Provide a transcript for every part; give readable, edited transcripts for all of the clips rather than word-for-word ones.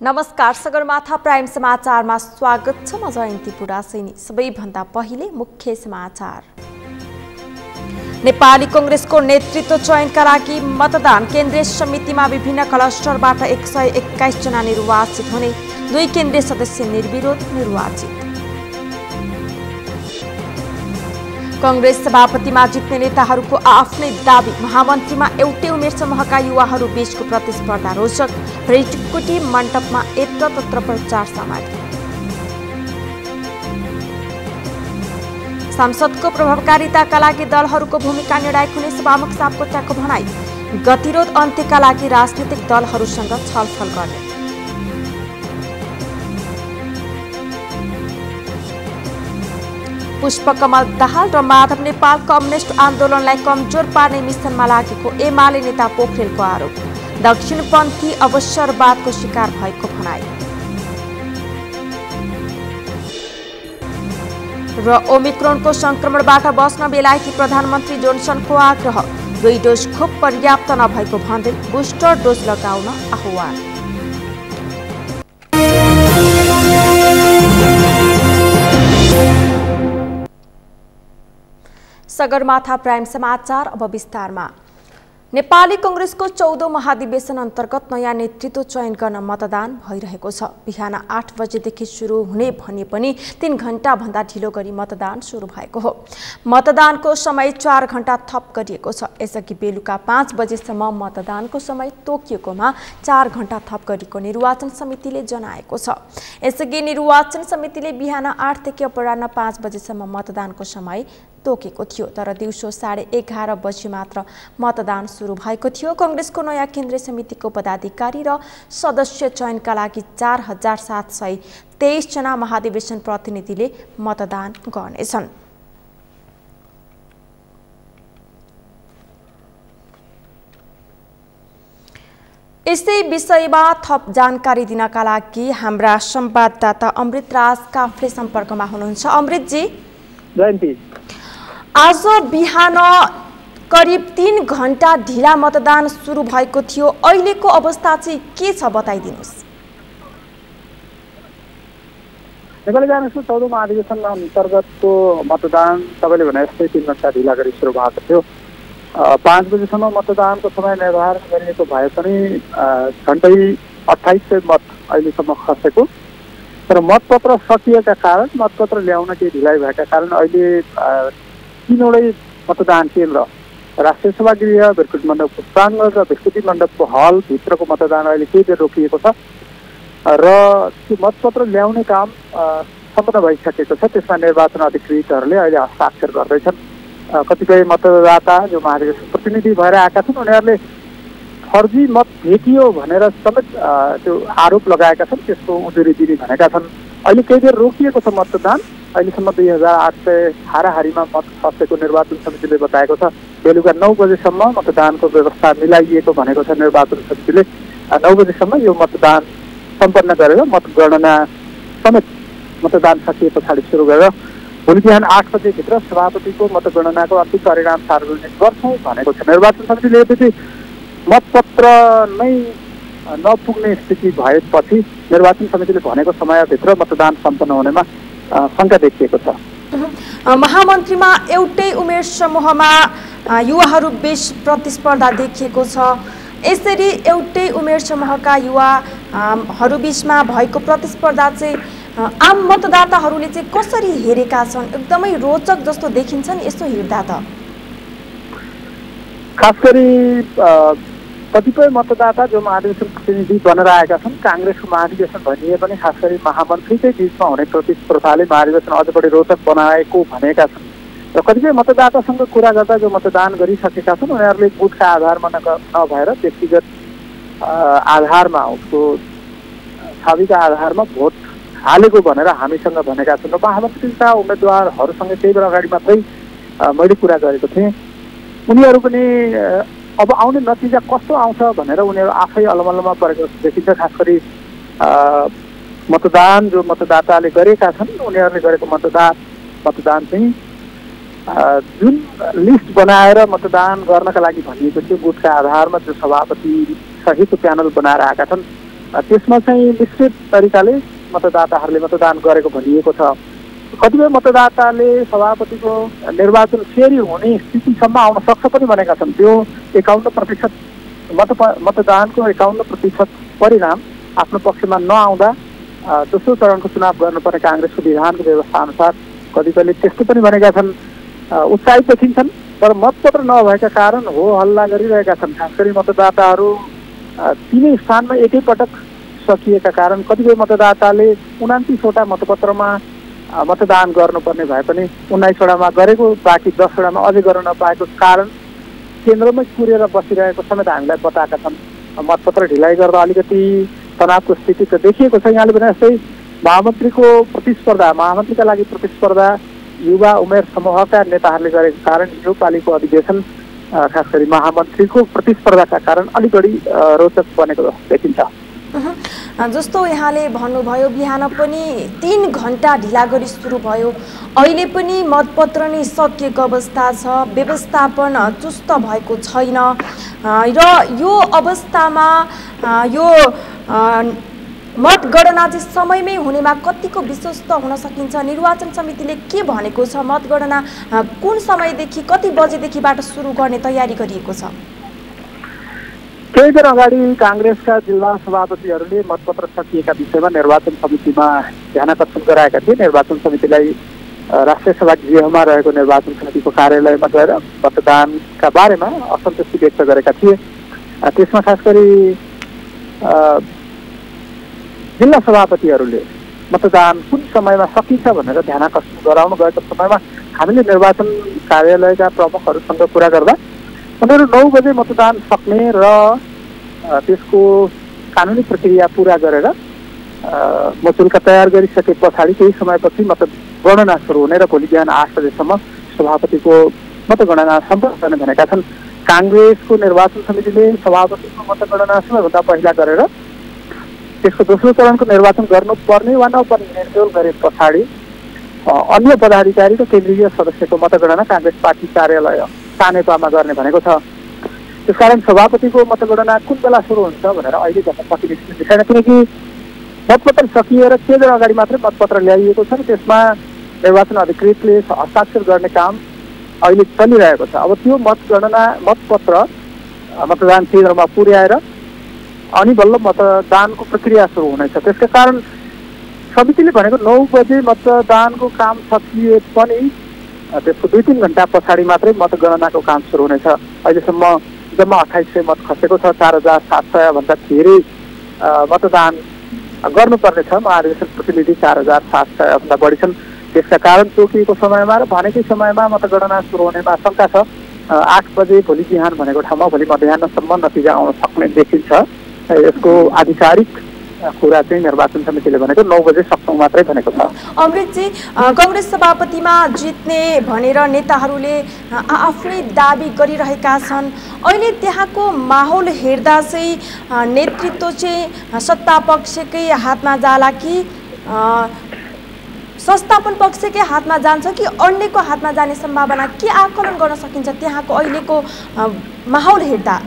नमस्कार, सगरमाथा प्राइम समाचारमा स्वागत छ। म जयन्ती पुरासैनी। सबैभन्दा पहिले मुख्य समाचार। नेपाली कांग्रेसको नेतृत्व चयनका लागि मतदान। केन्द्रीय समितिमा विभिन्न क्लस्टरबाट 121 जना निर्वाचित हुने, 2 केन्द्रीय सदस्य निर्विरोध निर्वाचित। कांग्रेस सभापतिमा जित्ने नेताहरूको आफ्नै दाबी। महामन्त्रीमा एउटै उमेर समूहका युवाहरू बीचको प्रतिस्पर्धा रोचक। भैरवकोटी मण्डपमा यत्रतत्र प्रचार सामग्री। सांसदको प्रभावकारिताका लागि दलहरूको भूमिका निर्णायक हुने सभामुख सापकोटाको भनाई। गतिरोध अन्त्यका लागि राजनीतिक दलहरूसँग छलफल गर्ने। पुष्पकमल दाहाल र माधव नेपाल कम्युनिस्ट आन्दोलनलाई कमजोर पार्ने मिसनमा लागेको एमाले नेता पोखरेलको आरोप। दक्षिणपन्थी अवसरवादको शिकार भएको भनाई। र ओमिक्रोनको संक्रमणबाट बस्न बेलायती प्रधानमन्त्री जोन्सनको आग्रह। 2 डोज खोप पर्याप्त नभएको भन्दै बुस्टर डोज लगाउन आह्वान। सगरमाथा प्राइम समाचार अब विस्तारमा। नेपाली कांग्रेसको 14औं महाधिवेशन अन्तर्गत नयाँ नेतृत्व चयन गर्न मतदान भइरहेको छ। बिहान 8 बजेदेखि सुरु हुने भने पनि 3 घण्टा भन्दा ढिलो गरी मतदान सुरु भएको हो। मतदानको समय 4 घण्टा थप गरिएको छ। यसअघि बेलुका 5 बजेसम्म मतदानको समय तोकिएकोमा 4 घण्टा थप गरेको निर्वाचन समितिले जनाएको छ। यसअघि निर्वाचन समितिले बिहान 8 देखि अपराह्न 5 बजेसम्म मतदानको समय तोकेको थियो, तर दिउँसो 11:30 बजी मात्र मतदान सुरु भएको थियो। कांग्रेसको नयाँ केन्द्रीय समितिको पदाधिकारी र सदस्य चयनका लागि 4723 जना महाधिवेशन प्रतिनिधिले मतदान गर्नेछन्। यसै विषयमा थप जानकारी दिनका लागि हाम्रा संवाददाता अमृतराज काफ्ले सम्पर्कमा हुनुहुन्छ। अमृतजी, जयन्ती, आज बिहान करिब 3 घण्टा ढिला मतदान सुरु भएको थियो। अहिलेको अवस्था चाहिँ के छ, बताइदिनुहोस्। नेपाली कांग्रेसको 14औं महाधिवेशन अन्तर्गतको मतदान तपाईँले भने जस्तै 3 घण्टा ढिला गरी सुरु भएको थियो। 5 बजेसम्म मतदानको समय निर्धारण गरिएको भए पनि घण्टै 2800 मत अहिलेसम्म खसेको, तर मतपत्र सकिएका कारण, मतपत्र ल्याउन केही ढिलाइ भएका कारण अहिले 3वटै मतदान केन्द्र, राष्ट्रिय सभागृह, भैरवकोटी मण्डपको प्राङ्गण र भैरवकोटी मण्डपको हलभित्रको मतदान अहिले केही बेर रोकिएको छ र त्यो मतपत्र ल्याउने काम सम्पन्न भइसकेको छ। त्यसमा निर्वाचन अधिकृतहरूले अहिले हस्ताक्षर गर्दैछन्। कतिपय मतदाता जो महाधिवेशन प्रतिनिधि भएर आएका छन् उनीहरूले फर्जी मत भेटियो भनेर समेत त्यो आरोप लगाएका छन्। त्यसको उजुरी दिने भनेका छन्। अहिले केही बेर रोकिएको छ मतदान। अहिलेसम्म 2800 हाराहारीमा मत खसेको निर्वाचन समितिले बताएको छ। बेलुका 9 बजेसम्म मतदानको व्यवस्था मिलाइएको भनेको छ निर्वाचन समितिले। 9 बजेसम्म यो मतदान सम्पन्न गरेर मतगणना समेत मतदान सकिए पछाडि सुरु गरेर भोलि बिहान 8 बजेभित्र सभापतिको मतगणनाको अन्तिम परिणाम सार्वजनिक गर्छौँ भनेको छ निर्वाचन समितिले। यदि मतपत्र नै नपुग्ने स्थिति भएपछि निर्वाचन समितिले भनेको समयभित्र मतदान सम्पन्न हुनेमा शङ्का देखिएको छ। महामन्त्रीमा एउटै उमेर समूहमा युवाहरू बीच प्रतिस्पर्धा देखिएको छ। यसरी एउटै उमेर समूहका युवाहरू बीचमा भएको प्रतिस्पर्धा चाहिँ आम मतदाताहरूले चाहिँ कसरी हेरेका छन्? एकदमै रोचक जस्तो देखिन्छ नि यसो हेर्दा त। खास गरी कतिपय मतदाता जो महाधिवेशन प्रतिनिधि बनेर आएका छन्, कांग्रेसको महाधिवेशन भनिए पनि खास गरी महामन्त्रीकै बीचमा हुने प्रतिस्पर्धाले महाधिवेशन अझ बढी रोचक बनाएको भनेका छन्। र कतिपय मतदातासँग कुरा गर्दा जो मतदान गरिसकेका छन् उनीहरूले बुथका आधारमा नभएर व्यक्तिगत आधारमा, उसको छविका आधारमा भोट हालेको भनेर हामीसँग भनेका छन्। र महामन्त्रीका उम्मेदवारहरूसँग केही बेर अगाडि मात्रै मैले कुरा गरेको थिएँ। उनीहरू पनि अब आउने नतिजा कस्तो आउँछ भनेर उनीहरू आफै अलमल्लमा परेको देखिन्छ। खास गरी मतदान जो मतदाताले गरेका छन् उनीहरूले गरेको मतदान चाहिँ जुन लिस्ट बनाएर मतदान गर्नका लागि भनिएको थियो बुथका आधारमा जो सभापति सहितको प्यानल बनाएर आएका छन् त्यसमा चाहिँ मिश्रित तरिकाले मतदाताहरूले मतदान गरेको भनिएको छ। कतिपय मतदाताले सभापतिको निर्वाचन फेरि हुने स्थितिसम्म आउन सक्छ पनि भनेका छन्। त्यो 51% मतदानको 51% परिणाम आफ्नो पक्षमा नआउँदा दोस्रो चरणको चुनाव गर्नुपर्ने काङ्ग्रेसको विधानको व्यवस्था अनुसार कतिपयले त्यस्तो पनि भनेका छन्। उत्साहित देखिन्छन् तर मतपत्र नभएका कारण हो हल्ला गरिरहेका छन्। खास गरी मतदाताहरू तीनै स्थानमा एकैपटक सकिएका कारण कतिपय मतदाताले 29वटा मतपत्रमा मतदान गर्नुपर्ने भए पनि 19वटामा गरेको, बाँकी 10वटामा अझै गर्न नपाएको कारण केन्द्रमै कुरेर बसिरहेको समेत हामीलाई बताएका छन्। मतपत्र ढिलाइ गर्दा अलिकति तनावको स्थिति त देखिएको छ। यहाँले भने जस्तै महामन्त्रीका लागि प्रतिस्पर्धा युवा उमेर समूहका नेताहरूले गरेको कारण यो पालिको अधिवेशन खास गरी महामन्त्रीको प्रतिस्पर्धाका कारण अलिक बढी रोचक बनेको देखिन्छ। जस्तो यहाँले भन्नुभयो बिहान पनि 3 घण्टा ढिला गरी सुरु भयो, अहिले पनि मतपत्र नै सकिएको अवस्था छ, व्यवस्थापन चुस्त भएको छैन र यो अवस्थामा यो मतगणना चाहिँ समयमै हुनेमा कतिको विश्वस्त हुन सकिन्छ? निर्वाचन समितिले के भनेको छ? मतगणना कुन समयदेखि कति बजेदेखिबाट सुरु गर्ने तयारी गरिएको छ? केही दिन अगाडि काङ्ग्रेसका जिल्ला सभापतिहरूले मतपत्र सकिएका विषयमा निर्वाचन समितिमा ध्यानाकर्षण गराएका थिए। निर्वाचन समितिलाई राष्ट्रिय सभा गृहमा रहेको निर्वाचन समितिको कार्यालयमा गएर मतदानका बारेमा असन्तुष्टि व्यक्त गरेका थिए। त्यसमा खास गरी जिल्ला सभापतिहरूले मतदान कुन समयमा सकिन्छ भनेर ध्यानाकर्षण गराउन गएको समयमा हामीले निर्वाचन कार्यालयका प्रमुखहरूसँग कुरा गर्दा उनीहरू 9 बजे मतदान सक्ने र त्यसको कानुनी प्रक्रिया पुरा गरेर मचुल्का तयार गरिसके पछाडि केही समयपछि मतगणना सुरु हुने र भोलि बिहान 8 बजेसम्म सभापतिको मतगणना सम्पन्न गर्ने भनेका छन्। काङ्ग्रेसको निर्वाचन समितिले सभापतिको मतगणना सबैभन्दा पहिला गरेर त्यसको दोस्रो चरणको निर्वाचन गर्नुपर्ने वा नपर्ने निर्णय गरे पछाडि अन्य पदाधिकारी र केन्द्रीय सदस्यको मतगणना काङ्ग्रेस पार्टी कार्यालय सानेपामा गर्ने भनेको छ। त्यसकारण सभापतिको मतगणना कुन बेला सुरु हुन्छ भनेर अहिले भन्न सकिने स्थिति छैन, किनकि मतपत्र सकिएर केही दिन अगाडि मात्रै मतपत्र ल्याइएको छ। त्यसमा निर्वाचन अधिकृतले हस्ताक्षर गर्ने काम अहिले चलिरहेको छ। अब त्यो मतपत्र मतदान केन्द्रमा पुर्याएर अनि बल्ल मतदानको प्रक्रिया सुरु हुनेछ। त्यसका कारण समितिले भनेको 9 बजे मतदानको काम सकिए पनि त्यसको 2-3 घण्टा पछाडि मात्रै मतगणनाको काम सुरु हुनेछ। अहिलेसम्म जम्मा 2800 मत खसेको छ, 4700 भन्दा धेरै मतदान गर्नुपर्ने छ। महाधिवेशन प्रतिनिधि 4700 भन्दा बढी छन्। त्यसका कारण तोकिएको समयमा र भनेकै समयमा मतगणना सुरु हुनेमा आशंका छ। 8 बजे भोलि बिहान भनेको ठाउँमा भोलि मध्याह्नसम्म नतिजा आउन सक्ने देखिन्छ। यसको आधिकारिक कुरा चाहिँ निर्वाचन समितिले भनेको 9 बजे सक्छौँ मात्रै भनेको छ। अमृतजी, काङ्ग्रेस सभापतिमा जित्ने भनेर नेताहरूले आफ्नै दाबी गरिरहेका छन्। अहिले त्यहाँको माहौल हेर्दा चाहिँ नेतृत्व चाहिँ सत्ता पक्षकै हातमा जाला कि संस्थापन पक्षकै हातमा जान्छ कि अन्यको हातमा जाने सम्भावना के आकलन गर्न सकिन्छ त्यहाँको अहिलेको माहौल हेर्दा?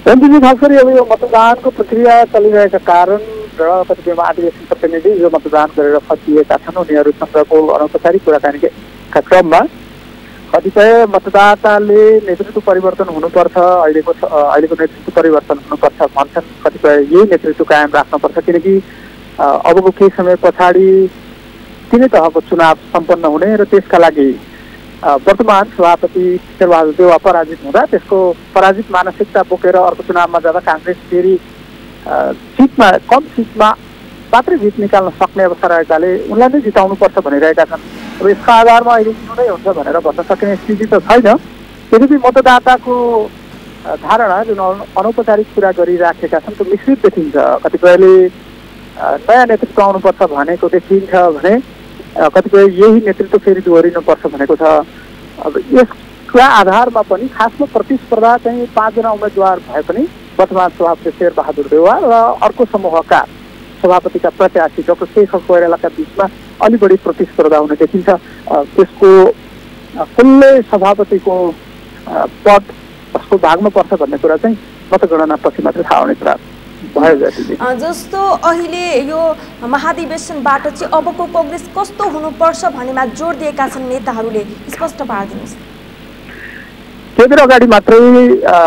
खास गरी अब यो मतदानको प्रक्रिया चलिरहेका कारण र कतिपय महाधिवेशन प्रतिनिधि जो मतदान गरेर फसिएका छन् उनीहरूसँगको अनौपचारिक कुराकानीका क्रममा कतिपय मतदाताले नेतृत्व परिवर्तन हुनुपर्छ, अहिलेको नेतृत्व परिवर्तन हुनुपर्छ भन्छन्। कतिपय यही नेतृत्व कायम राख्नुपर्छ, किनकि अबको केही समय पछाडि तिनै तहको चुनाव सम्पन्न हुने र त्यसका लागि वर्तमान सभापति शेरबहादुर देउवा पराजित हुँदा त्यसको पराजित मानसिकता बोकेर अर्को चुनावमा जाँदा काङ्ग्रेस फेरि कम सिटमा मात्रै जित निकाल्न सक्ने अवस्था रहेकाले उनलाई नै जिताउनुपर्छ भनिरहेका छन्। अब यसको आधारमा अहिले नै हुन्छ भनेर भन्न सकिने स्थिति त छैन। यद्यपि मतदाताको धारणा जुन अनौपचारिक कुरा गरिराखेका छन् त्यो मिश्रित देखिन्छ। कतिपयले नयाँ नेतृत्व आउनुपर्छ भनेको देखिन्छ भने कतिपय यही नेतृत्व फेरि दोहोरिनुपर्छ भनेको छ। अब यसका आधारमा पनि खासमा प्रतिस्पर्धा चाहिँ 5 जना उम्मेदवार भए पनि वर्तमान सभापति शेरबहादुर देउवा र अर्को समूहका सभापतिका प्रत्याशी डाक्टर शेखर कोइरालाका बिचमा अलि बढी प्रतिस्पर्धा हुने देखिन्छ। त्यसको कुल्ले सभापतिको पद कसको भागमा पर्छ भन्ने कुरा चाहिँ मतगणना पछि मात्रै थाहा हुने कुरा भयो जतिले। जस्तो अहिले यो महाधिवेशनबाट चाहिँ अबको कांग्रेस कस्तो हुनुपर्छ भन्नेमा जोड दिएका छन् नेताहरूले, स्पष्ट पारिदिनुहोस्। केही दिन अगाडि मात्रै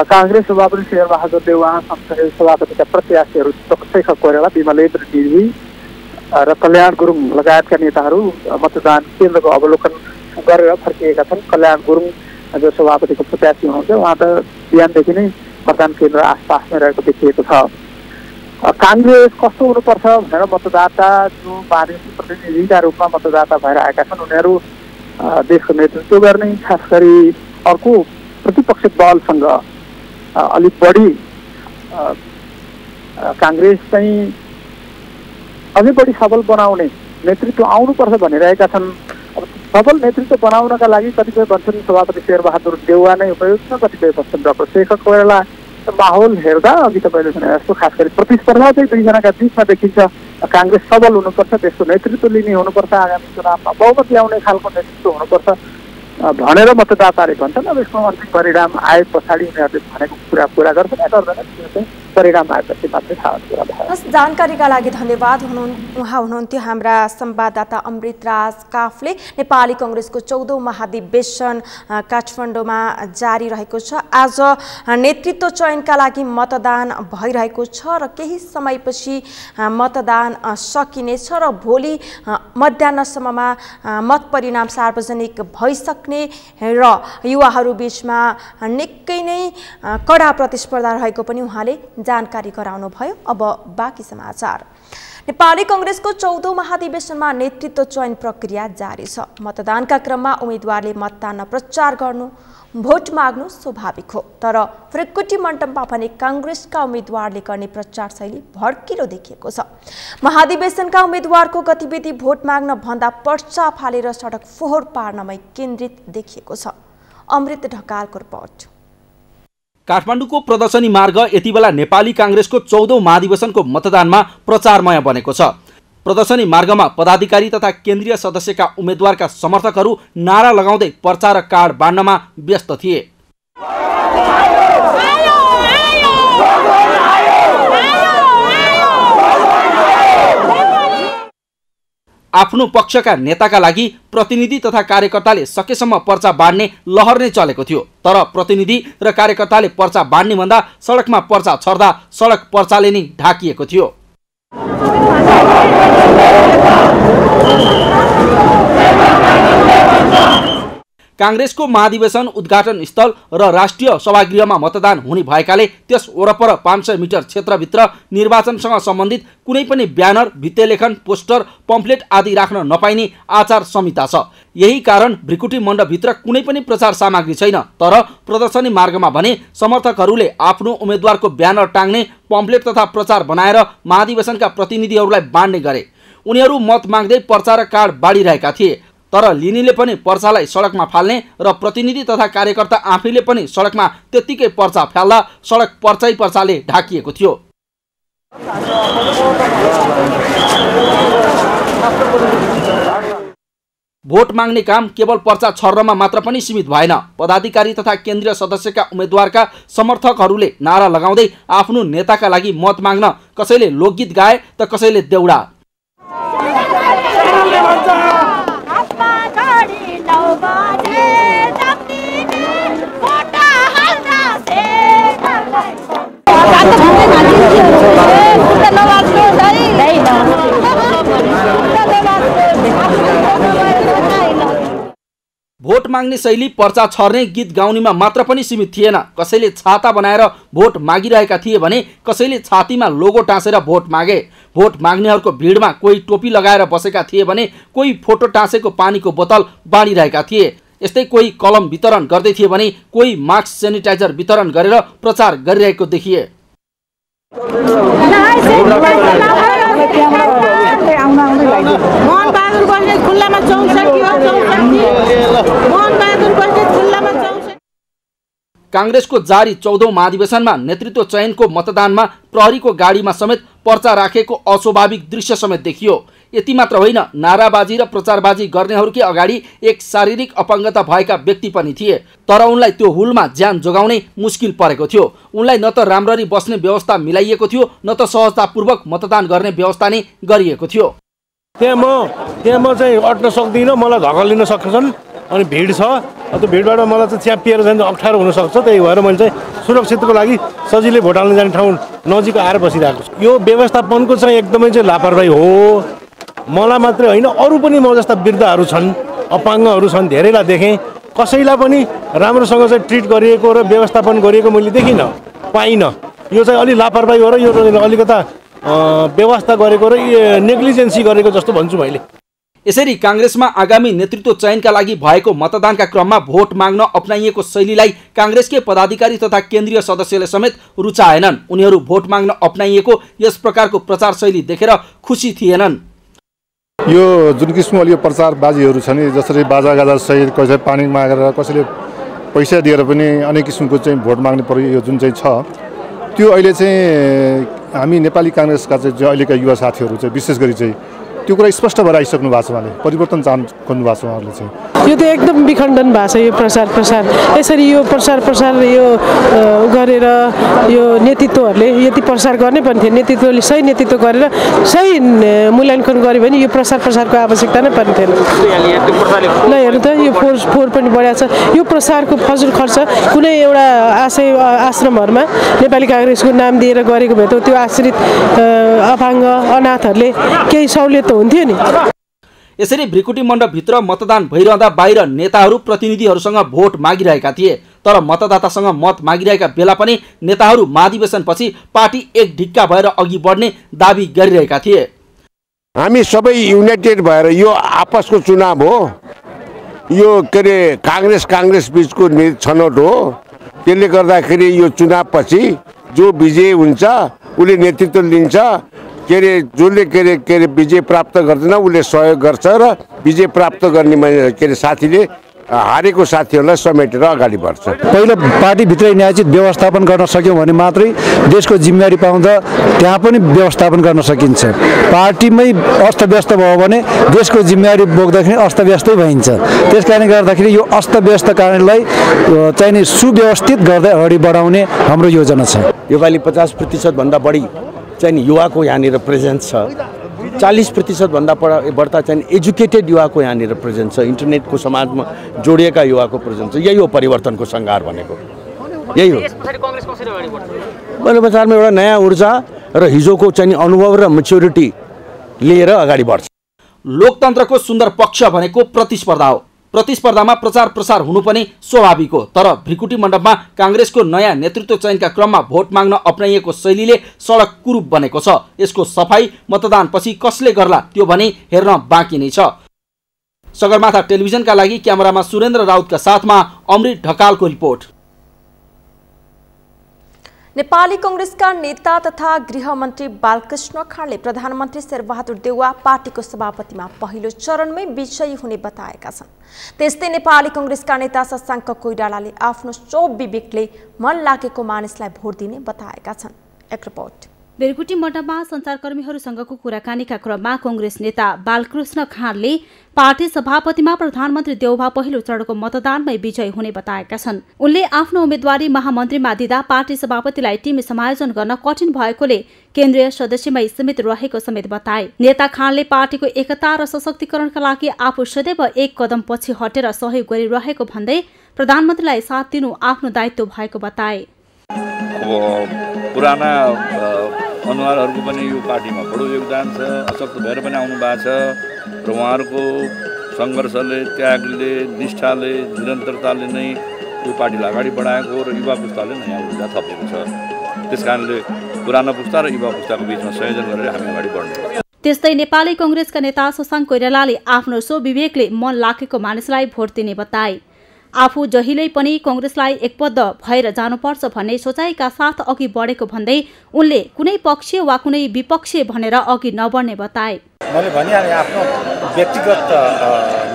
कांग्रेस सभापति शेरबहादुर देउवा, संसदीय सभापतिका प्रत्याशीहरू शेखर कोइराला, विमलेन्द्र देवी र कल्याण गुरुङ लगायतका नेताहरू मतदान केन्द्रको अवलोकन गरेर फर्किएका छन्। कल्याण गुरुङ जो सभापतिको प्रत्याशी हुनुहुन्छ, उहाँ त बिहानदेखि नै मतदान केन्द्र आसपासमै रहेको देखिएको छ। कांग्रेस कस्तो हुनुपर्छ भनेर मतदाता जो महाधिवेशन प्रतिनिधिका रूपमा मतदाता भएर आएका छन्, उनीहरू देशको नेतृत्व गर्ने, खास गरी अर्को प्रतिपक्ष दलसँग अलिक बढी कांग्रेस चाहिँ अझै बढी सबल बनाउने नेतृत्व आउनुपर्छ भनिरहेका छन्। अब सबल नेतृत्व बनाउनका लागि कतिपय भन्छन् सभापति शेरबहादुर देउवा नै उपयुक्त, कतिपय भन्छन् डाक्टर शेखर कोइराला। माहौल हेर्दा अघि तपाईँले भने जस्तो खास गरी प्रतिस्पर्धा चाहिँ दुईजनाका बिचमा देखिन्छ। कांग्रेस सबल हुनुपर्छ, त्यसको नेतृत्व लिने हुनुपर्छ, आगामी चुनावमा बहुमत ल्याउने खालको नेतृत्व हुनुपर्छ भनेर मतदाताले भन्छन्। अब यसको अन्तिम परिणाम आए पछाडि उनीहरूले भनेको कुरा पुरा गर्छन् या गर्दैनन्, त्यो चाहिँ परिणाम आएपछि मात्रै थाहा कुरा भयो। जानकारीका लागि धन्यवाद। उहाँ हुनुहुन्थ्यो हाम्रा संवाददाता अमृतराज काफले। नेपाली कांग्रेसको 14औं महाधिवेशन काठमाडौँमा जारी रहेको छ। आज नेतृत्व चयनका लागि मतदान भइरहेको छ र केही समयपछि मतदान सकिनेछ र भोलि मध्याह्नसम्ममा मत परिणाम सार्वजनिक भइसक्ने र युवाहरू बीचमा निकै नै कडा प्रतिस्पर्धा रहेको पनि उहाँले जानकारी गराउनु भयो। अब बाँकी समाचार। नेपाली कांग्रेसको 14औं महाधिवेशनमा नेतृत्व चयन प्रक्रिया जारी छ। मतदानका क्रममा उम्मेदवारले मतदान प्रचार गर्नु, भोट माग्नु स्वाभाविक हो, तर फ्रिकुटी मण्डपमा भने कांग्रेसका उम्मेदवारले गर्ने प्रचार शैली भड्किलो देखिएको छ। महाधिवेशनका उम्मेदवारको गतिविधि भोट माग्न भन्दा पर्चा फालेर सडक फोहोर पार्नमै केन्द्रित देखिएको छ। अमृत ढकालको रिपोर्ट। काठमाडौँको प्रदर्शनी मार्ग यति बेला नेपाली कांग्रेसको 14औं महाधिवेशनको मतदानमा प्रचारमय बनेको छ। प्रदर्शनी मार्गमा पदाधिकारी तथा केन्द्रीय सदस्यका उम्मेदवारका समर्थकहरू नारा लगाउँदै पर्चा र कार्ड बाँड्नमा व्यस्त थिए। आफ्नो पक्षका नेताका लागि प्रतिनिधि तथा कार्यकर्ताले सकेसम्म पर्चा बाँड्ने लहर नै चलेको थियो। तर प्रतिनिधि र कार्यकर्ताले पर्चा बाँड्ने भन्दा सडकमा पर्चा छर्दा सडक पर्चाले नै ढाकिएको थियो। कांग्रेसको महाधिवेशन उद्घाटन स्थल र राष्ट्रिय सभागृहमा मतदान हुने भएकाले त्यस वरपर 500 मिटर क्षेत्रभित्र निर्वाचनसँग सम्बन्धित कुनै पनि ब्यानर, भित्तेलेखन, पोस्टर, पम्फलेट आदि राख्न नपाइने आचार संहिता छ। यही कारण भ्रिकुटी मण्डपभित्र कुनै पनि प्रचार सामग्री छैन। तर प्रदर्शनी मार्गमा भने समर्थकहरूले आफ्नो उम्मेदवारको ब्यानर टाङ्ने, पम्फलेट तथा प्रचार बनाएर महाधिवेशनका प्रतिनिधिहरूलाई बाँड्ने गरे। उनीहरू मत माग्दै पर्चा र कार्ड बाँडिरहेका थिए। तर लिनेले पनि पर्चालाई सडकमा फाल्ने र प्रतिनिधि तथा कार्यकर्ता आफैले पनि सडकमा त्यत्तिकै पर्चा फाल्दा सडक पर्चाले ढाकिएको थियो। भोट माग्ने काम केवल पर्चा छर्नमा मात्र पनि सीमित भएन। पदाधिकारी तथा केन्द्रीय सदस्यका उम्मेदवारका समर्थकहरूले नारा लगाउँदै आफ्नो नेताका लागि मत माग्न कसैले लोकगीत गाए त कसैले देउडा। भोट माग्ने शैली पर्चा छर्ने, गीत गाउनेमा मात्र पनि सीमित थिएन। कसैले छाता बनाएर भोट मागिरहेका थिए भने कसैले छातीमा लोगो टाँसेर भोट मागे। भोट माग्नेहरूको भिडमा कोही टोपी लगाएर बसेका थिए भने कोही फोटो टाँसेको पानीको बोतल बाँडिरहेका थिए। यस्तै कोही कलम वितरण गर्दै थिए भने कोही मास्क, सेनिटाइजर वितरण गरेर प्रचार गरिरहेको देखिए। कांग्रेसको जारी 14औं महाधिवेशनमा नेतृत्व चयनको मतदानमा प्रहरीको गाडीमा समेत पर्चा राखेको अस्वाभाविक दृश्य समेत देखियो। यति मात्र होइन, नाराबाजी र प्रचारबाजी गर्नेहरूकै अगाडि एक शारीरिक अपङ्गता भएका व्यक्ति पनि थिए, तर उनलाई त्यो हुलमा ज्यान जोगाउनै मुस्किल परेको थियो। उनलाई न त राम्ररी बस्ने व्यवस्था मिलाइएको थियो, न त सहजतापूर्वक मतदान गर्ने व्यवस्था नै गरिएको थियो। त्यहाँ म चाहिँ अट्न सक्दिनँ, मलाई धकलिन सक्छन्, अनि भिड छ। त्यो भिडबाट मलाई चाहिँ च्यापिएर जानु अप्ठ्यारो हुनसक्छ। त्यही भएर मैले चाहिँ सुरक्षितको लागि सजिलै भोट हाल्न जाने ठाउँ नजिक आएर बसिरहेको छु। यो व्यवस्थापनको चाहिँ एकदमै चाहिँ लापरवाही हो। मलाई मात्रै होइन, अरू पनि म जस्ता वृद्धहरू छन्, अपाङ्गहरू छन्, धेरैलाई देखेँ। कसैलाई पनि राम्रोसँग चाहिँ ट्रिट गरिएको र व्यवस्थापन गरिएको मैले देखिनँ, पाइनँ। यो चाहिँ अलि लापरवाही हो र यो अलिकता व्यवस्था गरेको र नेग्लिजेन्सी गरेको जस्तो भन्छु मैले। यसरी काङ्ग्रेसमा आगामी नेतृत्व चयनका लागि भएको मतदानका क्रममा भोट माग्न अपनाइएको शैलीलाई काङ्ग्रेसकै पदाधिकारी तथा केन्द्रीय सदस्यले समेत रुचाएनन्। उनीहरू भोट माग्न अपनाइएको यस प्रकारको प्रचार शैली देखेर खुसी थिएनन्। यो जुन किसिमको यो प्रचारबाजीहरू छ नि, जसरी बाजागाजा सहित कसैले पानी मागेर, कसैले पैसा दिएर पनि अनेक किसिमको चाहिँ भोट माग्ने यो जुन चाहिँ छ, त्यो अहिले चाहिँ हामी नेपाली काङ्ग्रेसका चाहिँ अहिलेका युवा साथीहरू चाहिँ विशेष गरी चाहिँ त्यो कुरा स्पष्ट भएर आइसक्नु भएको छ। उहाँले परिवर्तन खोज्नु भएको छ। उहाँहरूले चाहिँ यो त एकदम विखण्डन भएको छ। यो प्रचार यसरी यो प्रचार यो गरेर यो नेतृत्वहरूले यति प्रचार गर्ने पनि थियो। नेतृत्वले सही नेतृत्व गरेर सही मूल्याङ्कन गर्यो भने यो प्रचारको आवश्यकता नै पर्ने थिएन। ल हेर्नु त, यो फोहोर पनि बढाएको छ। यो प्रचारको फजुल खर्च कुनै एउटा आश्रमहरूमा नेपाली काङ्ग्रेसको नाम दिएर गरेको भए त त्यो आश्रित अपाङ्ग अनाथहरूले केही सहुलियत हुन्थ्यो नि। यसरी भ्रिकुटी मण्डपभित्र मतदान भइरहँदा बाहिर नेताहरू प्रतिनिधिहरूसँग भोट मागिरहेका थिए, तर मतदातासँग मत मागिरहेका बेला पनि नेताहरू महाधिवेशनपछि पार्टी एक ढिक्का भएर अघि बढ्ने दाबी गरिरहेका थिए। हामी सबै युनाइटेड भएर यो आपसको चुनाव हो, यो के अरे काङ्ग्रेस बीचको छनौट हो। त्यसले गर्दाखेरि यो चुनावपछि जो विजय हुन्छ उसले नेतृत्व लिन्छ। के अरे जसले के अरे विजय प्राप्त गर्दैन उसले सहयोग गर्छ र विजय प्राप्त गर्ने के अरे साथीले हारेको साथीहरूलाई समेटेर अगाडि बढ्छ। पहिलो पार्टीभित्रै न्यायोचित व्यवस्थापन गर्न सक्यौँ भने मात्रै देशको जिम्मेवारी पाउँदा त्यहाँ पनि व्यवस्थापन गर्न सकिन्छ। पार्टीमै अस्तव्यस्त भयो भने देशको जिम्मेवारी बोक्दाखेरि अस्तव्यस्तै भइन्छ। त्यस कारणले गर्दाखेरि यो अस्तव्यस्त कारणलाई चाहिने सुव्यवस्थित गर्दै अगाडि बढाउने हाम्रो योजना छ। योपालि 50% भन्दा बढी चाहिँ युवाको यहाँनिर प्रेजेन्स छ। 40% भन्दा बढ्ता चाहिँ एजुकेटेड युवाको यहाँनिर प्रेजेन्स छ। इन्टरनेटको समाजमा जोडिएका युवाको प्रेजेन्स छ। यही हो परिवर्तनको सङ्घार भनेको, यही हो। मैले बजारमा एउटा नयाँ ऊर्जा र हिजोको चाहिँ अनुभव र मेच्योरिटी लिएर अगाडि बढ्छ। लोकतन्त्रको सुन्दर पक्ष भनेको प्रतिस्पर्धा हो। प्रतिस्पर्धामा प्रचार प्रसार हुनु पनि स्वाभाविक हो, तर भ्रिकुटी मण्डपमा काङ्ग्रेसको नयाँ नेतृत्व चयनका क्रममा भोट माग्न अपनाइएको शैलीले सडक कुरूप बनेको छ। यसको सफाई मतदानपछि कसले गर्ला त्यो भने हेर्न बाँकी नै छ। सगरमाथा टेलिभिजनका लागि क्यामेरामा सुरेन्द्र राउतका साथमा अमृत ढकालको रिपोर्ट। नेपाली कांग्रेसका नेता तथा गृहमन्त्री बालकृष्ण खाँडले प्रधानमन्त्री शेरबहादुर देउवा पार्टीको सभापतिमा पहिलो चरणमै विजयी हुने बताएका छन्। त्यस्तै नेपाली कांग्रेसका नेता शशाङ्क कोइरालाले आफ्नो चोप विवेकले मन लागेको मानिसलाई भोट दिने बताएका छन्। एक रिपोर्ट। बेरकुटी मण्डपमा सञ्चारकर्मीहरूसँगको कुराकानीका क्रममा कांग्रेस नेता बालकृष्ण खाँडले पार्टी सभापतिमा प्रधानमन्त्री देउवा पहिलो चरणको मतदानमै विजयी हुने बताएका छन्। उनले आफ्नो उम्मेदवारी महामन्त्रीमा दिँदा पार्टी सभापतिलाई टिम समायोजन गर्न कठिन भएकोले केन्द्रीय सदस्यमै सीमित रहेको समेत बताए। नेता खाँडले पार्टीको एकता र सशक्तिकरणका लागि आफू सदैव एक कदम पछि हटेर सहयोग गरिरहेको भन्दै प्रधानमन्त्रीलाई साथ दिनु आफ्नो दायित्व भएको बताए। पुराना अनुहारहरूको पनि यो पार्टीमा बडो योगदान छ, अशक्त भएर पनि आउनु भएको छ र उहाँहरूको सङ्घर्षले, त्यागले, निष्ठाले, निरन्तरताले नै यो पार्टीलाई अगाडि बढाएको र युवा पुस्ताले नयाँ ऊर्जा थपेको छ। त्यस कारणले पुरानो पुस्ता र युवा पुस्ताको बिचमा संयोजन गरेर हामी अगाडि बढ्छौँ। त्यस्तै नेपाली कांग्रेसका नेता शशाङ्क कोइरालाले आफ्नो स्वविवेकले मन लागेको मानिसलाई भोट दिने बताए। आफू जहिल्यै पनि कांग्रेसलाई एकबद्ध भएर जानुपर्छ भन्ने सोचाइका साथ अघि बढेको भन्दै उनले कुनै पक्षीय वा कुनै विपक्षीय भनेर अघि नबढ्ने बताए। मैले भनिहालेँ आफ्नो व्यक्तिगत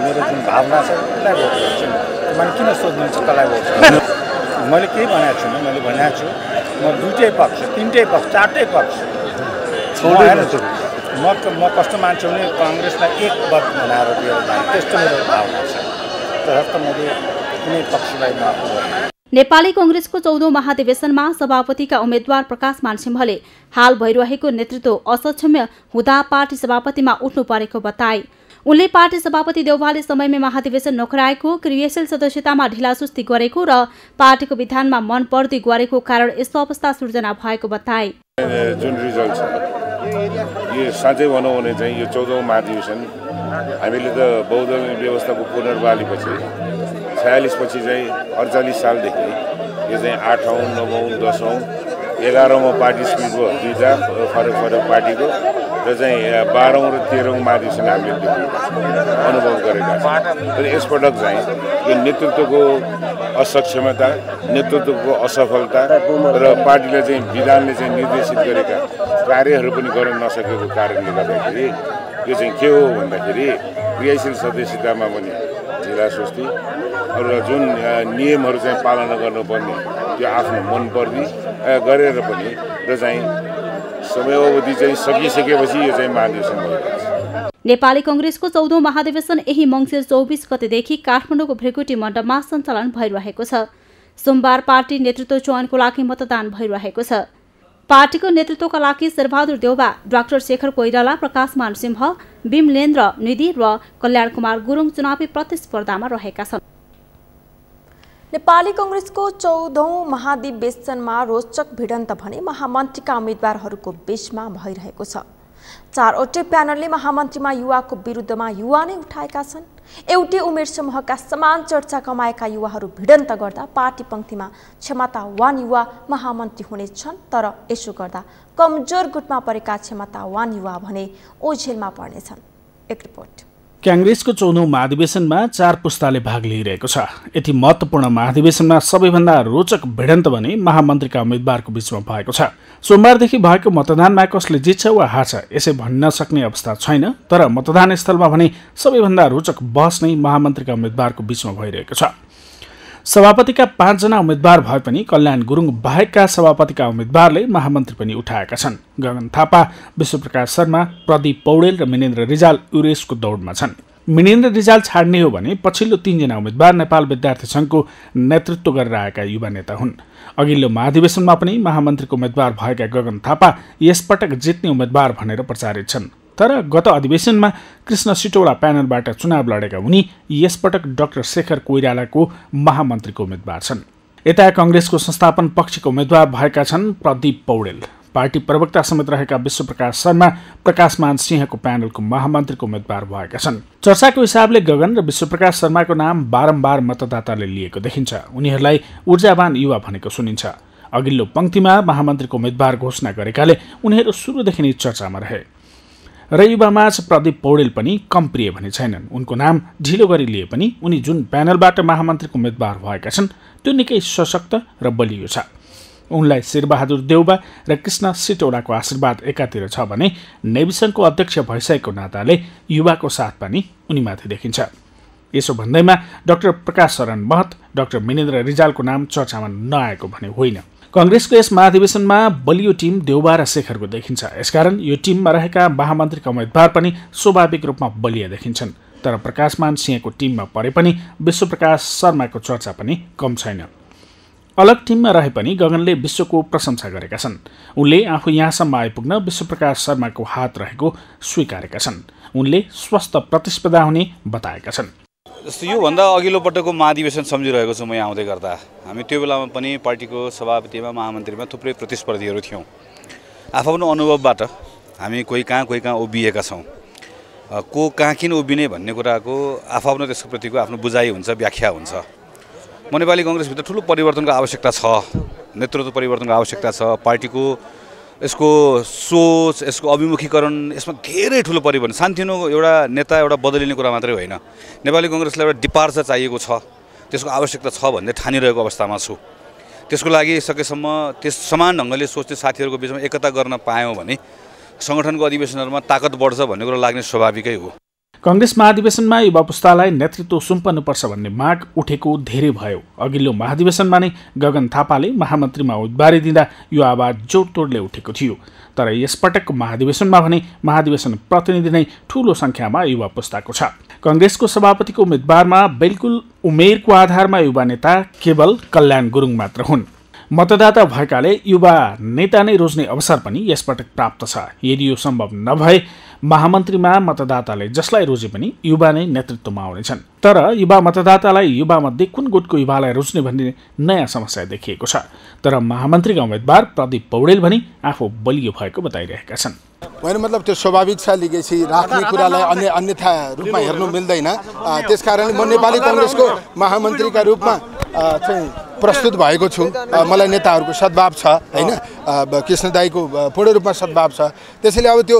मेरो जुन भावना छ त्यसलाई भोट गर्छु। मैले किन सोध्नुहुन्छ कसलाई भोट गर्छु? मैले केही भनेको छु। मैले भनेको छु म दुईटै पक्ष, तिनटै पक्ष, चारटै पक्ष छ म कस्तो मान्छे भने काङ्ग्रेसलाई एक वर्ग बनाएर दिएर जाने त्यस्तो मेरो भावना छ। त्यसर्थ मैले कुनै पक्षलाई नआफू नेपाली कांग्रेसको 14औं महाधिवेशनमा सभापतिका उम्मेद्वार प्रकाशमान सिंहले हाल भइरहेको नेतृत्व असक्षम हुँदा पार्टी सभापतिमा उठ्नु परेको बताए। उनले पार्टी सभापति देउवाले समयमै महाधिवेशन नगराएको, क्रियाशील सदस्यतामा ढिलासुस्ती गरेको र पार्टीको विधानमा मन पर्दी गरेको कारण यस्तो अवस्था सृजना भएको बताए। जुन रिजल्ट छ यो साँच्चै भनौँ भने चाहिँ यो 14औं महाधिवेशन हामीले त बहुदलीय व्यवस्थाको पुनर्बहालीपछि 46 पछि चाहिँ 48 सालदेखि यो चाहिँ 8औं 9औं 10औं 11औं पार्टी स्प्लिट भयो, दुईटा फरक फरक पार्टीको र चाहिँ 12औं र 13औं महाधिवेशन हामीले अनुभव गरेका छौँ। तर यसपटक चाहिँ यो नेतृत्वको असक्षमता, नेतृत्वको असफलता र पार्टीले चाहिँ विधानले चाहिँ निर्देशित गरेका कार्यहरू पनि गर्न नसकेको कारणले गर्दाखेरि यो चाहिँ के हो भन्दाखेरि क्रियाशील सदस्यतामा पनि ढिलासुस्ती र जुन नियमहरू चाहिँ पालना गर्नुपर्ने त्यो आफ्नो मनपर्दी गरेर पनि र चाहिँ समयावधि चाहिँ सकिसकेपछि यो चाहिँ महाधिवेशन भइरहेको छ। नेपाली कांग्रेसको 14औं महाधिवेशन यही मङ्सिर 24 गतेदेखि काठमाडौँको भृकुटी मण्डपमा सञ्चालन भइरहेको छ। सोमबार पार्टी नेतृत्व चयनको लागि मतदान भइरहेको छ। पार्टीको नेतृत्वका लागि शेरबहादुर देउवा, डाक्टर शेखर कोइराला, प्रकाशमान सिंह, बिमलेन्द्र निधि र कल्याण कुमार गुरुङ चुनावी प्रतिस्पर्धामा रहेका छन्। नेपाली कांग्रेसको 14औं महाधिवेशनमा रोचक भिडन्त भने महामन्त्रीका उम्मेद्वारहरूको बीचमा भइरहेको छ। 4वटै प्यानलले महामन्त्रीमा युवाको विरुद्धमा युवा नै उठाएका छन्। एउटै उमेर समूहका समान चर्चा कमाएका युवाहरू भिडन्त गर्दा पार्टी पंक्तिमा क्षमतावान युवा महामन्त्री हुनेछन्, तर यसो गर्दा कमजोर गुटमा परेका क्षमतावान युवा भने ओझेलमा पर्नेछन्। एक रिपोर्ट। कांग्रेसको 14औं महाधिवेशनमा 4 पुस्ताले भाग लिइरहेको छ। यति महत्त्वपूर्ण महाधिवेशनमा सबैभन्दा रोचक भिडन्त भने महामन्त्रीका उम्मेद्वारको बीचमा भएको छ। सोमबारदेखि भएको मतदानमा कसले जित्छ वा हार्छ यसै भन्न सक्ने अवस्था छैन, तर मतदान स्थलमा भने सबैभन्दा रोचक बहस नै महामन्त्रीका उम्मेद्वारको बीचमा भइरहेको छ। सभापतिका 5 जना उम्मेद्वार भए पनि कल्याण गुरुङ बाहेकका सभापतिका उम्मेद्वारले महामन्त्री पनि उठाएका छन्। गगन थापा, विश्वप्रकाश शर्मा, प्रदीप पौडेल र मिनेन्द्र रिजाल युरेसको दौडमा छन्। मिनेन्द्र रिजाल छाड्ने हो भने पछिल्लो 3 जना उम्मेद्वार नेपाल विद्यार्थी संघको नेतृत्व गरेर आएका युवा नेता हुन्। अघिल्लो महाधिवेशनमा पनि महामन्त्रीको उम्मेद्वार भएका गगन थापा यसपटक जित्ने उम्मेद्वार भनेर प्रचारित छन्, तर गत अधिवेशनमा कृष्ण सिटौला प्यानलबाट चुनाव लडेका उनी यसपटक डाक्टर शेखर कोइरालाको महामन्त्रीको उम्मेद्वार छन्। यता कांग्रेसको संस्थापन पक्षको उम्मेद्वार भएका छन् प्रदीप पौडेल। पार्टी प्रवक्ता समेत रहेका विश्वप्रकाश शर्मा प्रकाशमान सिंहको प्यानलको महामन्त्रीको उम्मेद्वार भएका छन्। चर्चाको हिसाबले गगन र विश्वप्रकाश शर्माको नाम बारम्बार मतदाताले लिएको देखिन्छ। उनीहरूलाई ऊर्जावान युवा भनेको सुनिन्छ। अघिल्लो पंक्तिमा महामन्त्रीको उम्मेद्वार घोषणा गरेकाले उनीहरू सुरुदेखि नै चर्चामा रहे र युवामाझ प्रदीप पौडेल पनि कम प्रिय भने छैनन्। उनको नाम ढिलो गरी लिए पनि उनी जुन प्यानलबाट महामन्त्रीको उम्मेद्वार भएका छन् त्यो निकै सशक्त र बलियो छ। उनलाई शेरबहादुर देउवा र कृष्ण सिटौलाको आशीर्वाद एकातिर छ भने नेविसनको अध्यक्ष भइसकेको नाताले युवाको साथ पनि उनीमाथि देखिन्छ। यसो भन्दैमा डाक्टर प्रकाश शरण महत, डाक्टर मिनेन्द्र रिजालको नाम चर्चामा नआएको भने होइन। कांग्रेसको यस महाधिवेशनमा बलियो टिम देउवा र शेखरको देखिन्छ। यसकारण यो टिममा रहेका महामन्त्रीका उम्मेद्वार पनि स्वाभाविक रूपमा बलिया देखिन्छन्, तर प्रकाशमान सिंहको टिममा परे पनि विश्वप्रकाश शर्माको चर्चा पनि कम छैन। अलग टिममा रहे पनि गगनले विश्वको प्रशंसा गरेका छन्। उनले आफू यहाँसम्म आइपुग्न विश्वप्रकाश शर्माको हात रहेको स्वीकारेका छन्। उनले स्वस्थ प्रतिस्पर्धा हुने बताएका छन्। जस्तो योभन्दा अघिल्लो पटकको महाधिवेशन सम्झिरहेको छु म यहाँ आउँदै गर्दा। हामी त्यो बेलामा पनि पार्टीको सभापतिमा महामन्त्रीमा थुप्रै प्रतिस्पर्धीहरू थियौँ। आफ्नो अनुभवबाट हामी कोही कहाँ उभिएका छौँ, को कहाँ किन उभिने भन्ने कुराको आफ्नो त्यसको प्रतिको आफ्नो बुझाइ हुन्छ, व्याख्या हुन्छ। म नेपाली कांग्रेसभित्र ठुलो परिवर्तनको आवश्यकता छ, नेतृत्व परिवर्तनको आवश्यकता छ। पार्टीको यसको सोच, यसको अभिमुखीकरण, यसमा धेरै ठुलो परिवर्तन। सानोतिनो एउटा नेता एउटा बदलिने कुरा मात्रै होइन। नेपाली कांग्रेसलाई एउटा डिपार्चर चाहिएको छ, त्यसको आवश्यकता छ भन्ने ठानिरहेको अवस्थामा छु। त्यसको लागि सकेसम्म त्यस समान ढङ्गले सोच्ने साथीहरूको बिचमा एकता गर्न पायौँ भने सङ्गठनको अधिवेशनहरूमा ताकत बढ्छ भन्ने कुरा लाग्ने स्वाभाविकै हो। कांग्रेस महाधिवेशनमा युवा पुस्तालाई नेतृत्व सुम्पनुपर्छ भन्ने माग उठेको धेरै भयो। अघिल्लो महाधिवेशनमा नै गगन थापाले महामन्त्रीमा उम्मेदवारी दिँदा यो आवाज जोडतोडले उठेको थियो। तर यसपटकको महाधिवेशनमा भने महाधिवेशन प्रतिनिधि नै ठूलो संख्यामा युवा पुस्ताको छ। कांग्रेसको सभापतिको उम्मेदवारमा बिल्कुल उमेरको आधारमा युवा नेता केवल कल्याण गुरुङ मात्र हुन्। मतदाता भएकाले युवा नेता नै रोज्ने अवसर पनि यसपटक प्राप्त छ। यदि यो सम्भव नभए महामन्त्रीमा मतदाताले जसलाई रोजे पनि युवा नै नेतृत्वमा आउनेछन्। तर युवा मतदातालाई युवामध्ये कुन गुटको युवालाई रोज्ने भन्ने नयाँ समस्या देखिएको छ। तर महामन्त्रीका उम्मेदवार प्रदीप पौडेल भने आफू बलियो भएको बताइरहेका छन्। होइन, मतलब त्यो स्वाभाविक छ, लिगेसी राख्ने कुरालाई अन्यथा रूपमा हेर्नु मिल्दैन। त्यसकारण म नेपाली कांग्रेसको महामन्त्रीका रूपमा चाहिँ प्रस्तुत भएको छु। मलाई नेताहरूको सद्भाव छ हैन, कृष्ण दाईको पूर्ण रूपमा सद्भाव छ। त्यसैले अब त्यो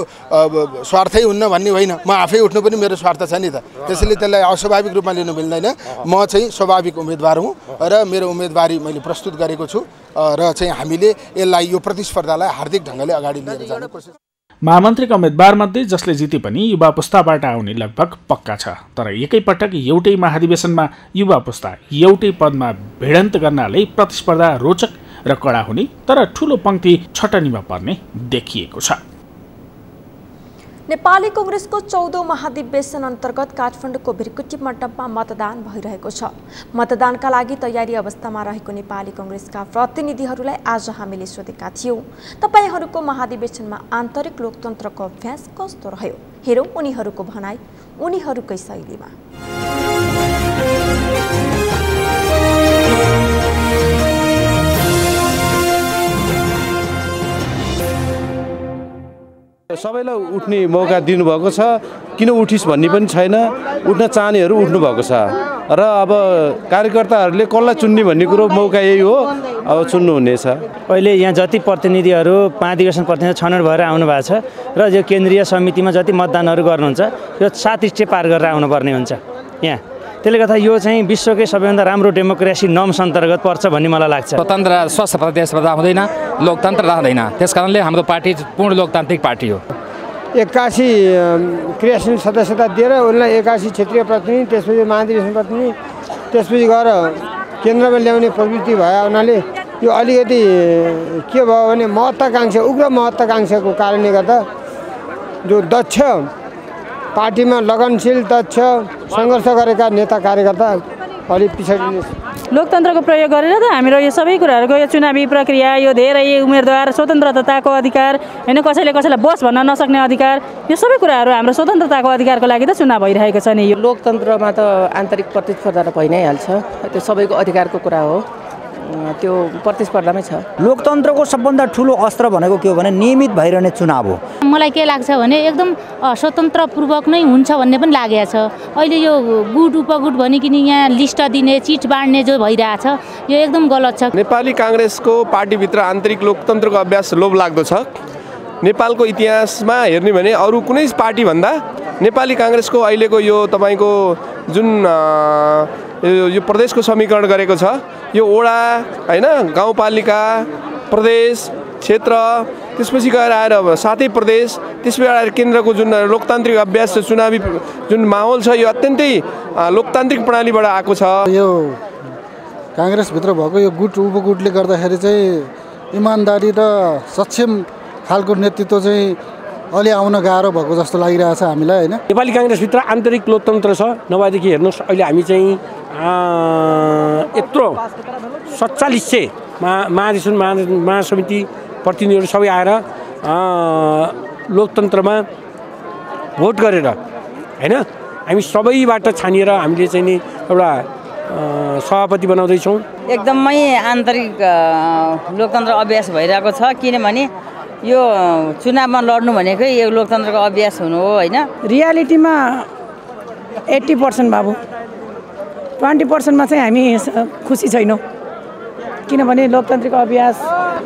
स्वार्थै हुन्न भन्ने होइन, म आफै उठ्नु पनि मेरो स्वार्थ छ नि त। त्यसैले त्यसलाई अस्वाभाविक रूपमा लिनु मिल्दैन। म चाहिँ स्वाभाविक उम्मेदवार हुँ र मेरो उम्मेदवारी मैले प्रस्तुत गरेको छु र चाहिँ हामीले यसलाई यो प्रतिस्पर्धालाई हार्दिक ढङ्गले अगाडि लिएर जाने कोसिस। महामन्त्रीका उम्मेदवारमध्ये जसले जिते पनि युवा पुस्ताबाट आउने लगभग पक्का छ। तर एकैपटक एउटै महाधिवेशनमा युवा पुस्ता एउटै पदमा भिडन्त गर्नाले प्रतिस्पर्धा रोचक र कडा हुने तर ठूलो पंक्ति छटनीमा पर्ने देखिएको छ। नेपाली कांग्रेसको 14औं महाधिवेशन अन्तर्गत काठमाडौँको भिरकुटी मण्डपमा मतदान भइरहेको छ। मतदानका लागि तयारी अवस्थामा रहेको नेपाली कांग्रेसका प्रतिनिधिहरूलाई आज हामीले सोधेका थियौं, तपाईहरूको महाधिवेशनमा आन्तरिक लोकतन्त्रको अभ्यास कस्तो रह्यो? हेरौं उनीहरूको भनाई उनीहरूकै शैलीमा। सबैलाई उठ्ने मौका दिनुभएको छ, किन उठिस् भन्ने पनि छैन। उठ्न चाहनेहरू उठ्नु भएको छ र अब कार्यकर्ताहरूले कसलाई चुन्ने भन्ने कुरो मौका यही हो, अब चुन्नुहुनेछ। अहिले यहाँ जति प्रतिनिधिहरू महाधिवेशन प्रतिनिधि छनौट भएर आउनु भएको छ र यो केन्द्रीय समितिमा जति मतदानहरू गर्नुहुन्छ यो 7 स्टेप पार गरेर आउनुपर्ने हुन्छ यहाँ। त्यसले गर्दा यो चाहिँ विश्वकै सबैभन्दा राम्रो डेमोक्रेसी नर्म्स अन्तर्गत पर्छ भन्ने मलाई लाग्छ। स्वतन्त्र स्वस्थ प्रतिस्पर्धा हुँदैन, लोकतन्त्र रहँदैन। त्यसकारणले हाम्रो पार्टी पूर्ण लोकतान्त्रिक पार्टी हो। 81 क्रियाशील सदस्यता दिएर उनलाई 81 क्षेत्रीय प्रतिनिधि, त्यसपछि महाधिवेशन प्रतिनिधि, त्यसपछि गएर केन्द्रमा ल्याउने प्रवृत्ति भए हुनाले यो अलिकति के भयो भने महत्त्वाकांक्षा, उग्र महत्त्वाकांक्षाको कारणले गर्दा जो दक्ष पार्टीमा लगनशील दक्ष सङ्घर्ष गरेका नेता कार्यकर्ता अलि पछाडि। लोकतन्त्रको प्रयोग गरेर त हाम्रो यो सबै कुराहरूको यो चुनावी प्रक्रिया, यो धेरै उम्मेदवार स्वतन्त्रताको अधिकार हैन, कसैले कसैलाई बस भन्न नसक्ने अधिकार, यो सबै कुराहरू हाम्रो स्वतन्त्रताको अधिकारको लागि त चुनाव भइरहेको छ नि। यो लोकतन्त्रमा त आन्तरिक प्रतिस्पर्धा त भइ नै हाल्छ, त्यो सबैको अधिकारको कुरा हो, त्यो प्रतिस्पर्धामै छ। लोकतन्त्रको सबभन्दा ठुलो अस्त्र भनेको के हो भने नियमित भइरहने चुनाव हो। मलाई के लाग्छ भने एकदम स्वतन्त्रपूर्वक नै हुन्छ भन्ने पनि लागेको छ। अहिले यो गुट उपगुट भनिकन यहाँ लिस्ट दिने, चिट बाँड्ने जो भइरहेछ यो एकदम गलत छ। नेपाली कांग्रेसको पार्टीभित्र आन्तरिक लोकतन्त्रको अभ्यास लोभलाग्दो छ। नेपालको इतिहासमा हेर्ने भने अरू कुनै पार्टीभन्दा नेपाली कांग्रेसको अहिलेको यो तपाईँको जुन यो प्रदेशको समीकरण गरेको छ, यो वडा हैन, गाउँपालिका, प्रदेश, क्षेत्र, त्यसपछि गएर आएर 7 प्रदेश, त्यसपछि आएर केन्द्रको जुन लोकतान्त्रिक अभ्यास चुनावी जुन माहौल छ यो अत्यन्तै लोकतान्त्रिक प्रणालीबाट आएको छ। यो कांग्रेसभित्र भएको यो गुट उपगुटले गर्दाखेरि चाहिँ इमानदारी र सक्षम खालको नेतृत्व चाहिँ अलि आउन गाह्रो भएको जस्तो लागिरहेछ हामीलाई हैन। नेपाली कांग्रेसभित्र आन्तरिक लोकतन्त्र छ, नभएदेखि हेर्नुहोस् अहिले हामी चाहिँ यत्रो 47 महाधिवेशन महासमिति प्रतिनिधिहरू सबै आएर लोकतन्त्रमा भोट गरेर हैन, हामी सबैबाट छानिएर हामीले चाहिँ नि एउटा सभापति बनाउँदैछौँ। एकदमै आन्तरिक लोकतन्त्र अभ्यास भइरहेको छ, किनभने यो चुनावमा लड्नु भनेकै यो लोकतन्त्रको अभ्यास हुनु हो हैन। रियालिटीमा 80% बाबु, 20%मा चाहिँ हामी खुसी छैनौँ, किनभने लोकतान्त्रिक अभ्यास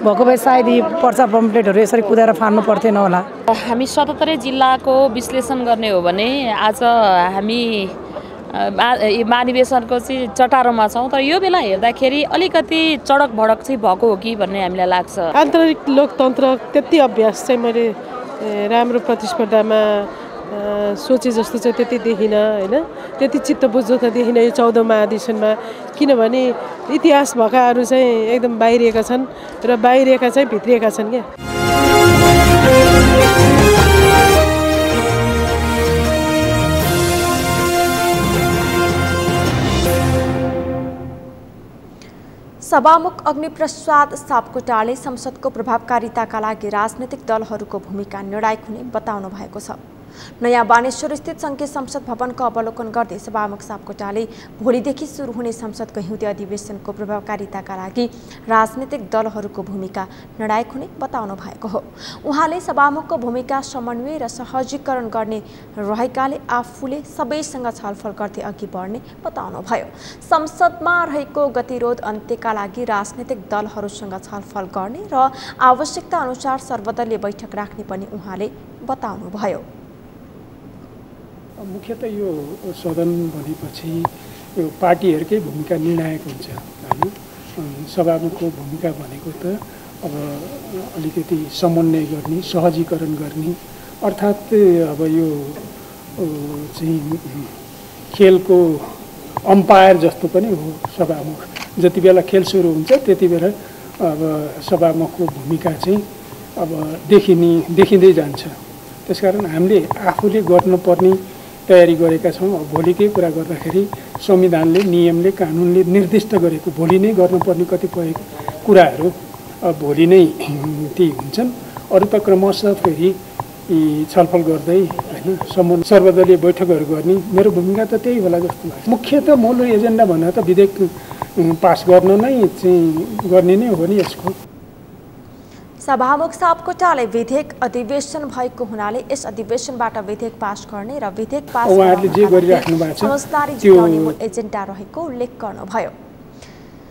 भएको भए सायद यी पर्चा पम्पलेटहरू यसरी कुदाएर फार्नु पर्थेन होला। हामी 77 जिल्लाको विश्लेषण गर्ने हो भने आज हामी महाधिवेशनको चाहिँ चटारोमा छौँ, तर यो बेला हेर्दाखेरि अलिकति चडक भडक चाहिँ भएको हो कि भन्ने हामीलाई लाग्छ। आन्तरिक लोकतन्त्र त्यति अभ्यास चाहिँ मैले राम्रो प्रतिस्पर्धामा सोचे जस्तो चाहिँ त्यति देखिनँ होइन, त्यति चित्त बुझ्दो त देखिनँ यो 14औं महाधिवेशनमा। किनभने इतिहास भएकाहरू चाहिँ एकदम बाहिरिएका छन् र बाहिरिएका चाहिँ भित्रिएका छन् क्या। सभामुख अग्निप्रसाद सापकोटाले संसदको प्रभावकारिताका लागि राजनैतिक दलहरूको भूमिका निर्णायक हुने बताउनु भएको छ। नयाँ बानेश्वर स्थित संघीय संसद भवनको अवलोकन गर्दै सभामुख सापकोटाले भोलिदेखि सुरु हुने संसदको हिउँदे अधिवेशनको प्रभावकारिताका लागि राजनैतिक दलहरूको भूमिका निर्णायक हुने बताउनु भएको हो। उहाँले सभामुखको भूमिका समन्वय र सहजीकरण गर्ने रहेकाले आफूले सबैसँग छलफल गर्दै अघि बढ्ने बताउनुभयो। संसदमा रहेको गतिरोध अन्त्यका लागि राजनैतिक दलहरूसँग छलफल गर्ने र आवश्यकता अनुसार सर्वदलीय बैठक राख्ने पनि उहाँले बताउनुभयो। मुख्यतः यो सदन भनेपछि यो पार्टीहरूकै भूमिका निर्णायक हुन्छ होइन। सभामुखको भूमिका भनेको त अब अलिकति समन्वय गर्ने, सहजीकरण गर्ने, अर्थात् अब यो चाहिँ खेलको अम्पायर जस्तो पनि हो सभामुख। जति बेला खेल सुरु हुन्छ त्यति बेला अब सभामुखको भूमिका चाहिँ अब देखिँदै जान्छ। त्यसकारण हामीले आफूले गर्नुपर्ने तयारी गरेका छौँ। भोलिकै कुरा गर्दाखेरि संविधानले, नियमले, कानुनले निर्दिष्ट गरेको भोलि नै गर्नुपर्ने कतिपय कुराहरू भोलि नै ती हुन्छन्। अरू त क्रमशः फेरि छलफल गर्दै होइन सर्वदलीय बैठकहरू गर्ने मेरो भूमिका त त्यही होला जस्तो लाग्छ। मुख्यतः मूल एजेन्डा भनेर त विधेयक पास गर्न नै चाहिँ गर्ने नै हो नि यसको। सभामुख सापकोटाले विधेयक अधिवेशन भएको हुनाले यस अधिवेशनबाट विधेयक पास गर्ने र विधेयक पास उहाँहरूले जे गरिराख्नु भएको छ समझदारी जुटाउने मूल एजेन्डा रहेको उल्लेख गर्नुभयो।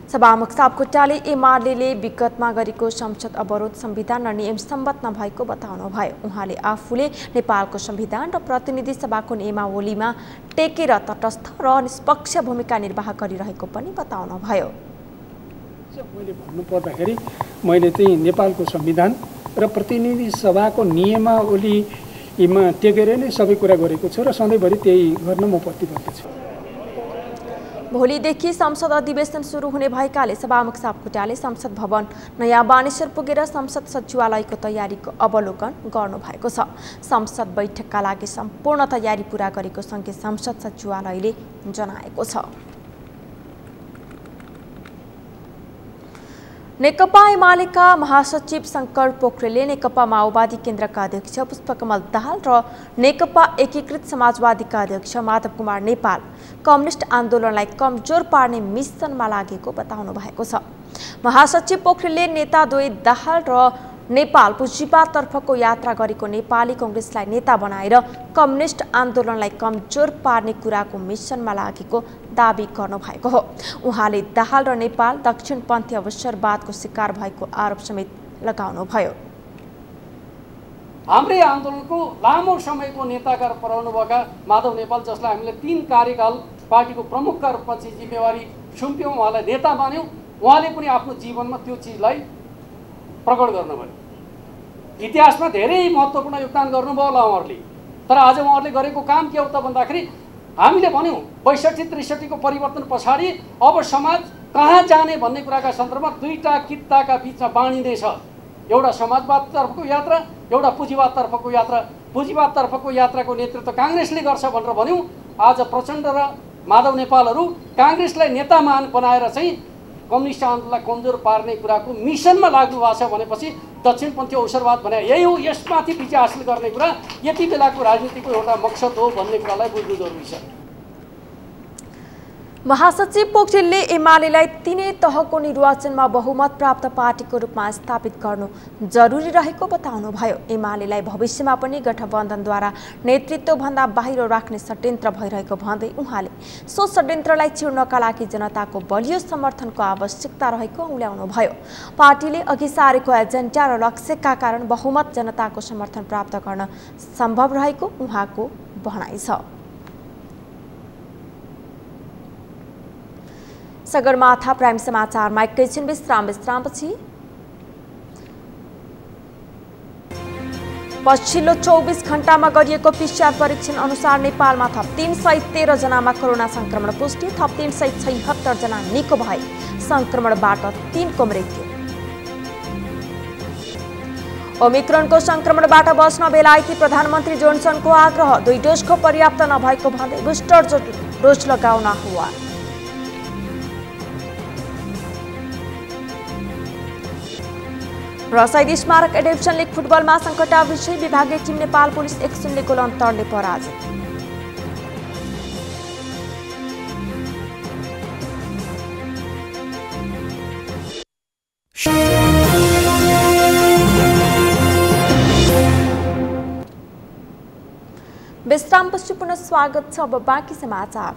सभामुख सापकोटाले एमाले विगतमा गरेको संसद अवरोध संविधान र नियम सम्बद्ध नभएको बताउनुभयो। उहाँले आफूले नेपालको संविधान र प्रतिनिधि सभाको नियमावलीमा टेकेर तटस्थ र निष्पक्ष भूमिका निर्वाह गरिरहेको पनि बताउनुभयो। मैले भन्नुपर्दाखेरि मैले चाहिँ नेपालको संविधान र प्रतिनिधि सभाको नियमावलीमा टेकेर नै सबै कुरा गरेको छु र सधैँभरि त्यही गर्न म प्रतिबद्ध छु। भोलिदेखि संसद अधिवेशन सुरु हुने भएकाले सभामुख सापकोटाले संसद भवन नयाँ बानेश्वर पुगेर संसद सचिवालयको तयारीको अवलोकन गर्नुभएको छ। संसद बैठकका लागि सम्पूर्ण तयारी पूरा गरेको संघीय संसद सचिवालयले जनाएको छ। नेकपा एमालेका महासचिव शंकर पोखरेलले नेकपा माओवादी केन्द्रका अध्यक्ष पुष्पकमल दाहाल र नेकपा एकीकृत समाजवादीका अध्यक्ष माधव कुमार नेपाल कम्युनिस्ट आन्दोलनलाई कमजोर पार्ने मिसनमा लागेको बताउनु भएको छ। महासचिव पोखरेलले नेताद्वय दाहाल र नेपाल पुँजीवादतर्फको यात्रा गरेको नेपाली कांग्रेसलाई नेता बनाएर कम्युनिस्ट आन्दोलनलाई कमजोर पार्ने कुराको मिसनमा लागेको दाबी गर्नुभएको हो। उहाँले दाहाल र नेपाल दक्षिणपन्थी अवसरवादको शिकार भएको आरोप समेत लगाउनुभयो। हाम्रै आन्दोलनको लामो समयको नेताका रहनुभएका माधव नेपाल, जसलाई हामीले 3 कार्यकाल पार्टीको प्रमुखका रूपमा चाहिँ जिम्मेवारी सुम्प्यौँ, उहाँलाई नेता मान्यौँ, उहाँले पनि आफ्नो जीवनमा त्यो चिजलाई प्रकट गर्नुभयो। इतिहासमा धेरै महत्त्वपूर्ण योगदान गर्नुभयो होला उहाँहरूले। तर आज उहाँहरूले गरेको काम के हो त भन्दाखेरि हामीले भन्यौँ 62-63 को परिवर्तन पछाडि अब समाज कहाँ जाने भन्ने कुराका सन्दर्भमा दुईटा कित्ताका बिचमा बाँडिँदैछ। एउटा समाजवादतर्फको यात्रा, एउटा पुँजीवादतर्फको यात्रा। पुँजीवादतर्फको यात्राको नेतृत्व काङ्ग्रेसले गर्छ भनेर भन्यौँ। आज प्रचण्ड र माधव नेपालहरू काङ्ग्रेसलाई नेता बनाएर चाहिँ कम्युनिस्ट आन्दोलनलाई कमजोर पार्ने कुराको मिसनमा लाग्नु भएको छ भनेपछि दक्षिणपन्थी अवसरवाद भने यही हो, यसमाथि विजय हासिल गर्ने कुरा यति बेलाको राजनीतिको एउटा मकसद हो भन्ने कुरालाई बुझ्नु जरुरी छ। महासचिव पोखरेलले एमालेलाई 3 तहको निर्वाचनमा बहुमत प्राप्त पार्टीको रूपमा स्थापित गर्नु जरुरी रहेको बताउनुभयो। एमालेलाई भविष्यमा पनि गठबन्धनद्वारा नेतृत्वभन्दा बाहिर राख्ने षड्यन्त्र भइरहेको भन्दै उहाँले सो षड्यन्त्रलाई चिर्नका लागि जनताको बलियो समर्थनको आवश्यकता रहेको औल्याउनुभयो। पार्टीले अघि सारेको एजेन्डा र लक्ष्यका कारण बहुमत जनताको समर्थन प्राप्त गर्न सम्भव रहेको उहाँको भनाइ छ। सगरमाथा प्राइम समाचारमा एकैछिन विश्रामपछि पछिल्लो 24 घण्टामा गरिएको PCR परीक्षण अनुसार नेपालमा थप 313 जनामा कोरोना संक्रमण पुष्टि, थप 376 जना निको भए, संक्रमणबाट 3 को मृत्यु। ओमिक्रोनको संक्रमणबाट बच्न बेलायती प्रधानमन्त्री जोन्सनको आग्रह, 2 डोजको पर्याप्त नभएको भन्दै बुस्टर डोज लगाउन आह्वान। र शहीद स्मारक ए डिभिजन लिग फुटबलमा सङ्कटाविषय विभागीय टिम नेपाल पुलिस 1-0 गोल अन्तरले पराजित। विश्रामपछि पुनः स्वागत छ। अब बाँकी समाचार।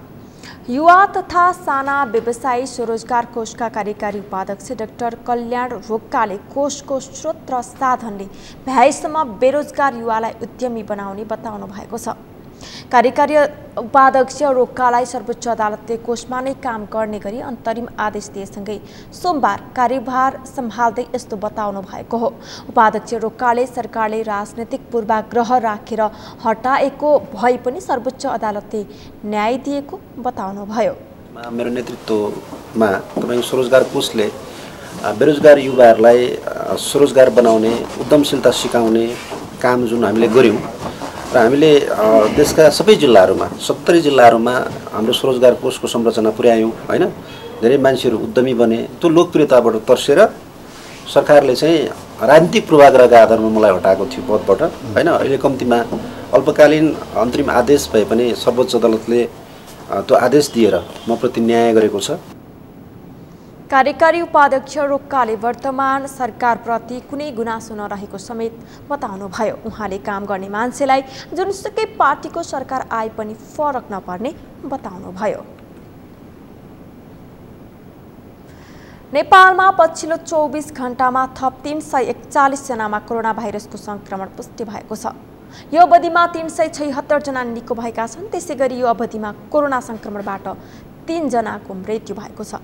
युवा तथा साना व्यवसायी स्वरोजगार कोषका कार्यकारी उपाध्यक्ष डाक्टर कल्याण रोक्काले कोषको स्रोत र साधनले भ्याएसम्म बेरोजगार युवालाई उद्यमी बनाउने बताउनु भएको छ। कार्यकारी उपाध्यक्ष रोक्कालाई सर्वोच्च अदालतले कोषमा नै काम गर्ने गरी अन्तरिम आदेश दिएसँगै सोमबार कार्यभार सम्हाल्दै यस्तो बताउनु भएको हो। उपाध्यक्ष रोक्काले सरकारले राजनीतिक पूर्वाग्रह राखेर हटाएको भए पनि सर्वोच्च अदालतले न्याय दिएको बताउनुभयो। मेरो नेतृत्वमा तपाईको स्वरोजगार कोषले बेरोजगार युवाहरूलाई स्वरोजगार बनाउने, उद्यमशीलता सिकाउने काम जुन हामीले गर्यौं र हामीले देशका सबै जिल्लाहरूमा 70 जिल्लाहरूमा हाम्रो स्वरोजगार कोषको संरचना पुर्यायौं हैन। धेरै मान्छेहरू उद्यमी बने। त्यो लोकप्रियताबाट तर्सेर सरकारले चाहिँ राजनीतिक पूर्वाग्रहका आधारमा मलाई हटाएको थियो पदबाट हैन। अहिले कम्तीमा अल्पकालीन अन्तरिम आदेश भए पनि सर्वोच्च अदालतले त्यो आदेश दिएर म प्रति न्याय गरेको छ। कार्यकारी उपाध्यक्ष रोक्काले वर्तमान सरकारप्रति कुनै गुनासो नरहेको समेत बताउनुभयो। उहाँले काम गर्ने मान्छेलाई जुनसुकै पार्टीको सरकार आए पनि फरक नपर्ने बताउनुभयो। नेपालमा पछिल्लो 24 घण्टामा थप 341 जनामा कोरोना भाइरसको संक्रमण पुष्टि भएको छ। यो अवधिमा 376 जना निको भएका छन्। त्यसैगरी यो अवधिमा कोरोना संक्रमणबाट 3 जनाको मृत्यु भएको छ।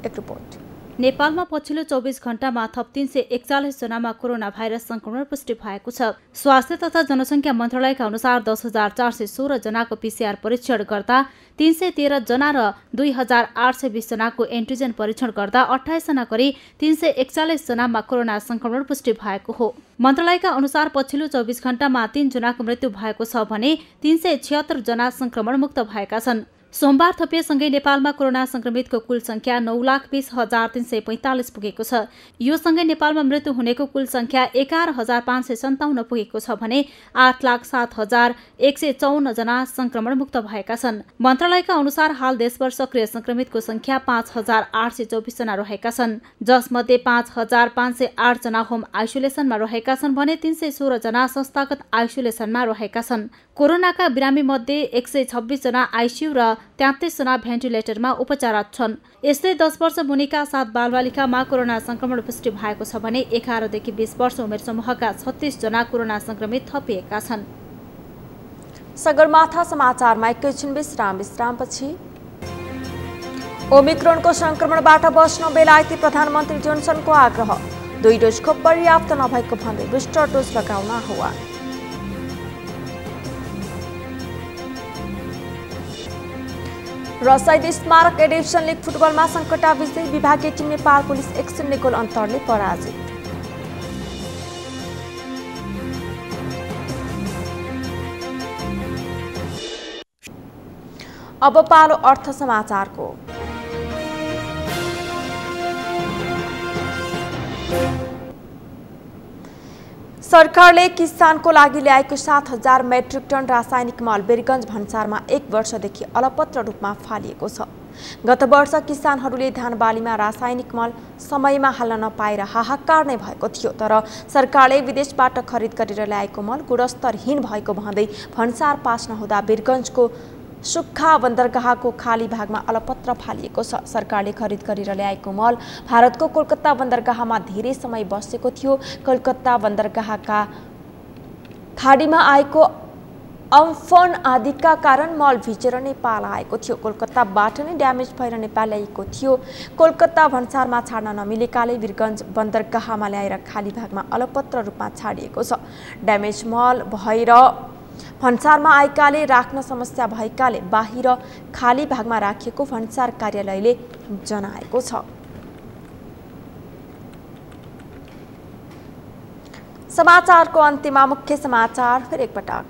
एक रिपोर्ट। नेपालमा पछिल्लो 24 घण्टामा थप 341 जनामा कोरोना भाइरस संक्रमण पुष्टि भएको छ। स्वास्थ्य तथा जनसङ्ख्या मन्त्रालयका अनुसार 10,416 जनाको PCR परीक्षण गर्दा 313 जना र 2,820 जनाको एन्टिजेन परीक्षण गर्दा 28 जना गरी 341 जनामा कोरोना संक्रमण पुष्टि भएको हो। मन्त्रालयका अनुसार पछिल्लो 24 घण्टामा 3 जनाको मृत्यु भएको छ भने 376 जना संक्रमण मुक्त भएका छन्। सोमबार थपिएसँगै नेपालमा कोरोना संक्रमितको कुल संख्या 9,20,345 पुगेको छ। यो सँगै नेपालमा मृत्यु हुनेको कुल संख्या 11,557 पुगेको छ भने 8,07,154 जना संक्रमण मुक्त भएका छन्। मन्त्रालयका अनुसार हाल देशभर सक्रिय संक्रमितको संख्या 5,824 जना रहेका छन्, जसमध्ये 5,508 जना होम आइसोलेसनमा रहेका छन् भने 316 जना संस्थागत आइसोलेसनमा रहेका छन्। कोरोनाका बिरामी मध्ये 126 जना आइसियु र 33 जना भेन्टिलेटरमा उपचाररत छन्। यस्तै 10 वर्ष मुनिका 7 बालबालिकामा कोरोना संक्रमण पुष्टि भएको छ भने 11 देखि 20 वर्ष उमेर समूहका 36 जना कोरोना संक्रमित थपिएका छन्। सगरमाथा समाचारमा एकैछिन विश्रामपछि ओमिक्रोनको संक्रमणबाट बच्न बेलायती प्रधानमन्त्री जोन्सनको आग्रह, 2 डोजको पर्याप्त नभएको भन्दै बुस्टर डोज लगाउन आह्वान। र शहीद स्मारक ए डिभिजन लिग फुटबलमा सङ्कटाविषय विभागीय टिम नेपाल पुलिस 1-0 गोल अन्तरले पराजित। अब पालो अर्थ समाचारको। सरकारले किसानको लागि ल्याएको 7,000 मेट्रिक टन रासायनिक मल वीरगञ्ज भन्सारमा 1 वर्षदेखि अलपत्र रूपमा फालिएको छ। गत वर्ष किसानहरूले धान बालीमा रासायनिक मल समयमा हाल्न नपाएर हाहाकार नै भएको थियो, तर सरकारले विदेशबाट खरिद गरेर ल्याएको मल गुणस्तरहीन भएको भन्दै भन्सार पास नहुँदा वीरगञ्जको सुक्खा बन्दरगाहको खाली भागमा अलपत्र फालिएको छ। सरकारले खरिद गरेर ल्याएको मल भारतको कोलकाता बन्दरगाहमा धेरै समय बसेको थियो। कोलकाता बन्दरगाहका खाडीमा आएको अम्फन आदिका कारण मल भिजेर नेपाल आएको थियो। कोलकाताबाट नै ड्यामेज भएर नेपाल ल्याएको थियो। कोलकाता भन्सारमा छाड्न नमिलेकाले वीरगञ्ज बन्दरगाहमा ल्याएर खाली भागमा अलपत्र रूपमा छाडिएको छ। ड्यामेज मल भएर भन्सारमा आएकाले राख्न समस्या भएकाले बाहिर खाली भागमा राखिएको भन्सार कार्यालयले जनाएको छ। समाचारको अन्त्यमा मुख्य समाचार फेरि एकपटक।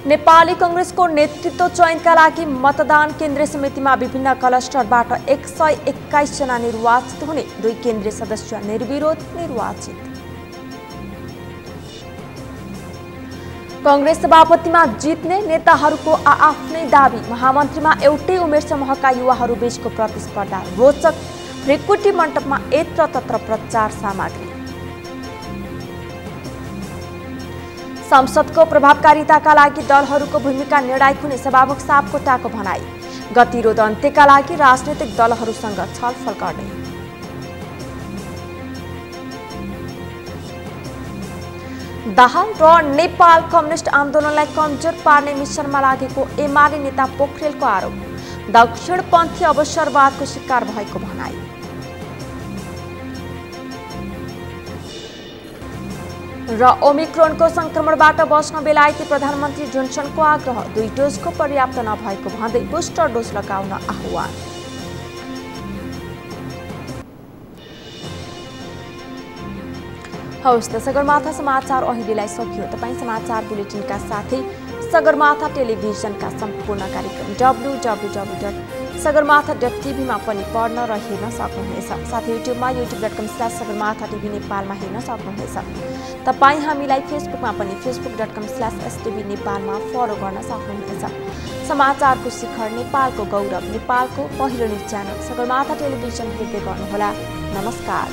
नेपाली कांग्रेसको नेतृत्व चयनका लागि मतदान केन्द्रीय समितिमा विभिन्न क्लस्टरबाट 121 जना निर्वाचित हुने, 2 केन्द्रीय सदस्य निर्विरोध निर्वाचित। कांग्रेस सभापतिमा जित्ने नेताहरूको आफ्नै दाबी, महामन्त्रीमा एउटै उमेर समूहका युवाहरू बीचको प्रतिस्पर्धा रोचक, भृकुटी मण्डपमा यत्रतत्र प्रचार सामग्री। संसदको प्रभावकारिताका लागि दलहरूको भूमिका निर्णायक हुने सभामुख सापकोटाको भनाई, गतिरोध अन्त्यका लागि राजनैतिक दलहरूसँग छलफल गर्ने। दाहाल र नेपाल कम्युनिस्ट आन्दोलनलाई कमजोर पार्ने मिसनमा लागेको एमाले नेता पोखरेलको आरोप, दक्षिणपन्थी अवसरवादको शिकार भएको भनाई। र ओमिक्रोनको संक्रमणबाट बच्न बेलायती प्रधानमन्त्री जोन्सनको आग्रह, 2 डोजको पर्याप्त नभएको भन्दै बुस्टर डोज लगाउन आह्वान। हवस् त सगरमाथा समाचार अहिलेलाई सकियो। तपाईँ समाचार बुलेटिनका साथै सगरमाथा टेलिभिजनका सम्पूर्ण कार्यक्रम www.sagarmatha.tv मा पनि पढ्न र हेर्न सक्नुहुनेछ। साथै युट्युबमा youtube.com/sagarmatha.tv नेपालमा हेर्न सक्नुहुनेछ। तपाईँ हामीलाई फेसबुकमा पनि facebook.com/stv नेपालमा फलो गर्न सक्नुहुनेछ। समाचारको शिखर, नेपालको गौरव, नेपालको पहिलो न्युज च्यानल सगरमाथा टेलिभिजन हेर्दै गर्नुहोला। नमस्कार।